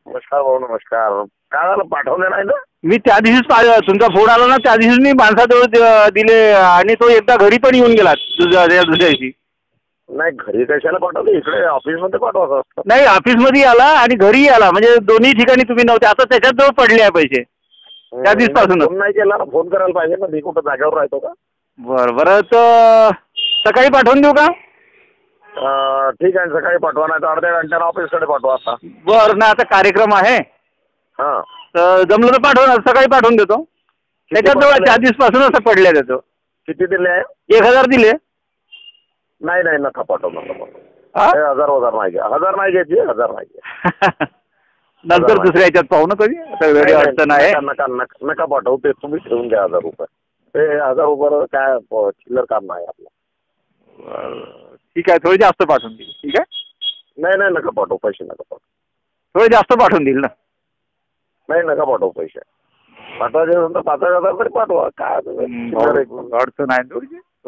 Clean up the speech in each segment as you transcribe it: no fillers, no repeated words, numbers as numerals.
नमस्कार भाऊ, नमस्कार. काय झालं, पाठवलं नाही ना? मी त्या दिवशीच तुमचा फोन आला ना, त्या दिवशीच मी माणसाजवळ दिले आणि तो एकदा घरी पण येऊन गेला दुसऱ्या दिवशी. नाही, घरी कशाला पाठवलं? इकडे ऑफिसमध्ये पाठवायचं असतं. नाही, ऑफिसमध्ये आला आणि घरी आला, म्हणजे दोन्ही ठिकाणी तुम्ही नव्हते. आता त्याच्यात जवळ पडले आहे पैसे त्या दिवसापासून. फोन नाही केला ना, फोन करायला पाहिजे ना. मी कुठं जागेवर राहतो का? बरं तर सकाळी पाठवून देऊ का? ठीक आहे, सकाळी पाठवा, नाही तर अर्ध्या घंट्यानं ऑफिसकडे पाठवा. आता बरं ना, आता कार्यक्रम आहे. हां, तर जमलं तर पाठवणार, सकाळी पाठवून देतो. त्याच्यात जवळ त्या दिवसापासून असं पडले देतो. किती दिले आहे? 1000 दिले. नाही नाही, नका पाठवू, नका पाठवू. हा? 1000 नाही घ्या, 1000 नाही घ्यायची, 1000 नाही घ्या. नंतर दुसऱ्या याच्यात पाहू ना कधी. आता वेगळी अडचण आहे. नका नका नका पाठवू. ते तुम्ही ठेवून घ्या 1000 रुपये. ते 1000 रुपये काय चिल्लर काम नाही आपलं. ठीक आहे, थोडे जास्त पाठवून देईल. ठीक आहे. नाही नाही, नका पाठवू, पैसे नका पाठवू. थोडे जास्त पाठवून देईल ना. नाही, नका पाठवू पैसे. पाठवायचे असेल तर 5000 तरी पाठवा. काय अडचण आहे थोडी,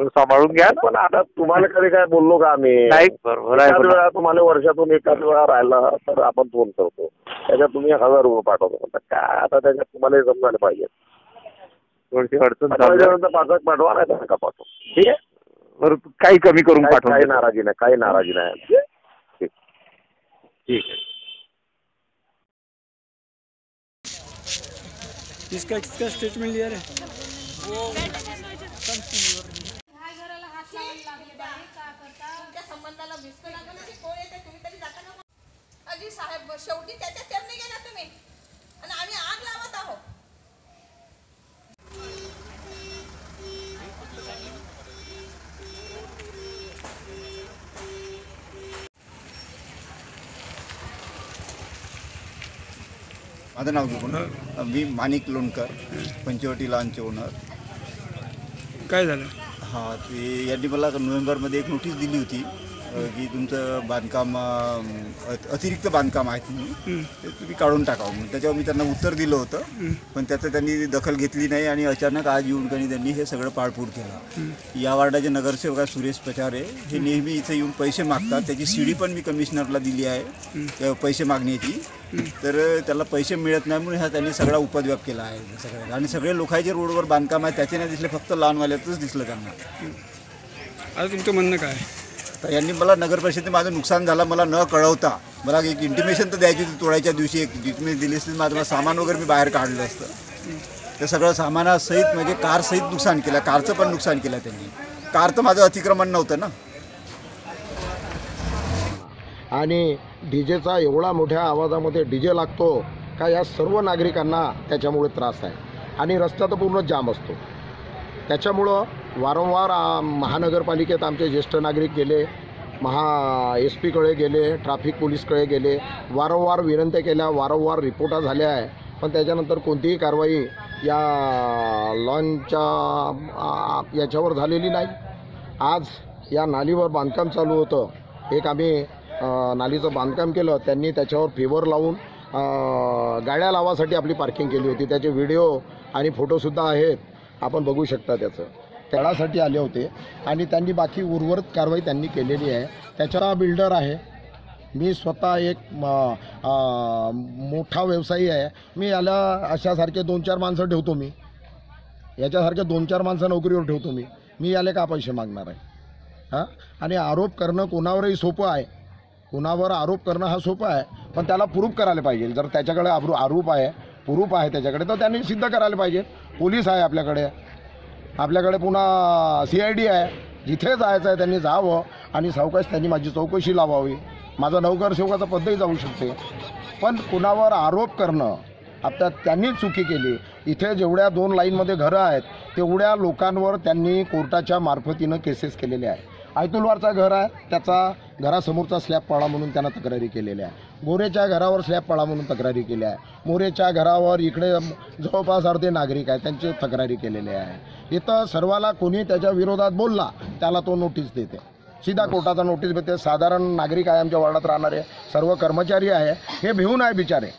सांभाळून घ्या. पण आता तुम्हाला कधी काय बोललो का आम्ही? नाही, बरोबर आहे. एखाद वेळा तुम्हाला वर्षातून एखाद वेळा राहिला तर आपण फोन करतो. त्याच्यात तुम्ही 1000 रुपये पाठवतो. काय आता त्याच्यात तुम्हाला समजायला पाहिजे. थोडीशी अडचण पाठवायच्यानंतर 5 पाठवा, नाही तर नका पाठवू. ठीक आहे. बरं, काही कमी करून पाठवा. काही नाराजी नाही, काही नाराजी नाही. ठीक ठीक आहे. किसका स्टेटमेंट लिया रे? संबंधाला भिस्त लागलं की कोण येते, तुम्ही तरी जाता ना. अजी साहेब, शेवटी त्याच्या चरणी गेला तुम्ही आणि आम्ही आग लावत आहोत. माझं नाव घेऊन मी माणिक लोणकर, पंचवटी लॉनचे ओनर. काय झालं? हां, ते यांनी मला नोव्हेंबरमध्ये एक नोटीस दिली होती की तुमचं बांधकाम अतिरिक्त बांधकाम आहे तुम्ही, ते तुम्ही काढून टाकावं म्हणून. त्याच्यावर मी त्यांना उत्तर दिलं होतं, पण त्याचं त्यांनी दखल घेतली नाही आणि अचानक आज येऊन त्यांनी हे सगळं पाळपूळ केलं. या वार्डाचे नगरसेवक आहे सुरेश पचारे, हे नेहमी इथे येऊन पैसे मागतात. त्याची सीडी पण मी कमिशनरला दिली आहे पैसे मागण्याची. तर त्याला पैसे मिळत नाही म्हणून त्यांनी सगळा उपद्व्याप केला आहे सगळ्यात. आणि सगळे लोकांचे रोडवर बांधकाम आहे त्याचे नाही दिसले, फक्त लॉनवाल्यातच दिसलं त्यांना. आता तुमचं म्हणणं काय? तर यांनी मला नगरपरिषदेत माझं नुकसान झालं मला न कळवता, मला एक इंटिमेशन तर द्यायची होती. तोडायच्या दिवशी एक इंटिमेशन दिली असती, माझं सामान वगैरे मी बाहेर काढलं असतं. ते सगळं सामानासहित म्हणजे कारसहित नुकसान केलं, कारचं पण नुकसान केलं त्यांनी. कार तर माझं अतिक्रमण नव्हतं ना. आणि डीजेचा एवढा मोठ्या आवाजामध्ये डीजे लागतो का या सर्व नागरिकांना त्याच्यामुळे त्रास आहे. आणि रस्ता तर पूर्ण जाम असतो. त्याच्यामुळं वारंवार महानगरपालिकेत आमचे ज्येष्ठ नागरिक गेले, SP कडे गेले, ट्रॅफिक पोलीसकडे गेले, वारंवार विनंत्या केल्या, वारंवार रिपोर्टा झाल्या आहे, पण त्याच्यानंतर कोणतीही कारवाई या लॉनच्या याच्यावर झालेली नाही. आज या नालीवर बांधकाम चालू होतं. एक आम्ही नालीचं बांधकाम केलं, त्यांनी त्याच्यावर फेवर लावून गाड्या लावासाठी आपली पार्किंग केली होती. त्याचे व्हिडिओ आणि फोटोसुद्धा आहेत, आपण बघू शकता. त्याचं तळासाठी आले होते आणि त्यांनी बाकी उर्वरित कारवाई त्यांनी केलेली आहे. त्याचा बिल्डर आहे. मी स्वतः एक मोठा व्यवसायी आहे. मी याला अशासारखे 2-4 माणसं ठेवतो. मी याच्यासारखे 2-4 माणसं नोकरीवर ठेवतो. मी याला का पैसे मागणार आहे? हां, आणि आरोप करणं कोणावरही सोपं आहे. कोणावर आरोप करणं हा सोपं आहे, पण त्याला प्रूफ करायला पाहिजे. जर त्याच्याकडे आरोप आहे, प्रूफ आहे त्याच्याकडे, तर त्यांनी सिद्ध करायला पाहिजे. पोलीस आहे आपल्याकडे पुन्हा CID आहे. जिथे जायचं आहे त्यांनी जावं आणि सावकाश त्यांनी माझी चौकशी लावावी. माझा नगरसेवकाचा पदही जाऊ शकते, पण कुणावर आरोप करणं आता त्यांनीच चुकी केली. इथे जेवढ्या 2 लाईनमध्ये घरं आहेत तेवढ्या लोकांवर त्यांनी कोर्टाच्या मार्फतीनं केसेस केलेले आहे. आयतुलवारचा घर आहे, त्याचा घरासमोरचा स्लॅब पाडा म्हणून त्यांना तक्रारी केलेल्या आहे. गोरेच्या घरावर स्लॅब पाडा म्हणून तक्रारी केल्या आहे. मोरेच्या घरावर इकडे जवळपास अर्धे नागरिक आहेत, त्यांचे तक्रारी केलेले आहे. इथं सर्वाला कोणी त्याच्या विरोधात बोलला त्याला तो नोटीस देते, सीधा कोर्टाचा नोटीस देते. साधारण नागरिक आहे, आमच्या वार्डात राहणारे सर्व कर्मचारी आहे, हे भिवून आहे बिचारे.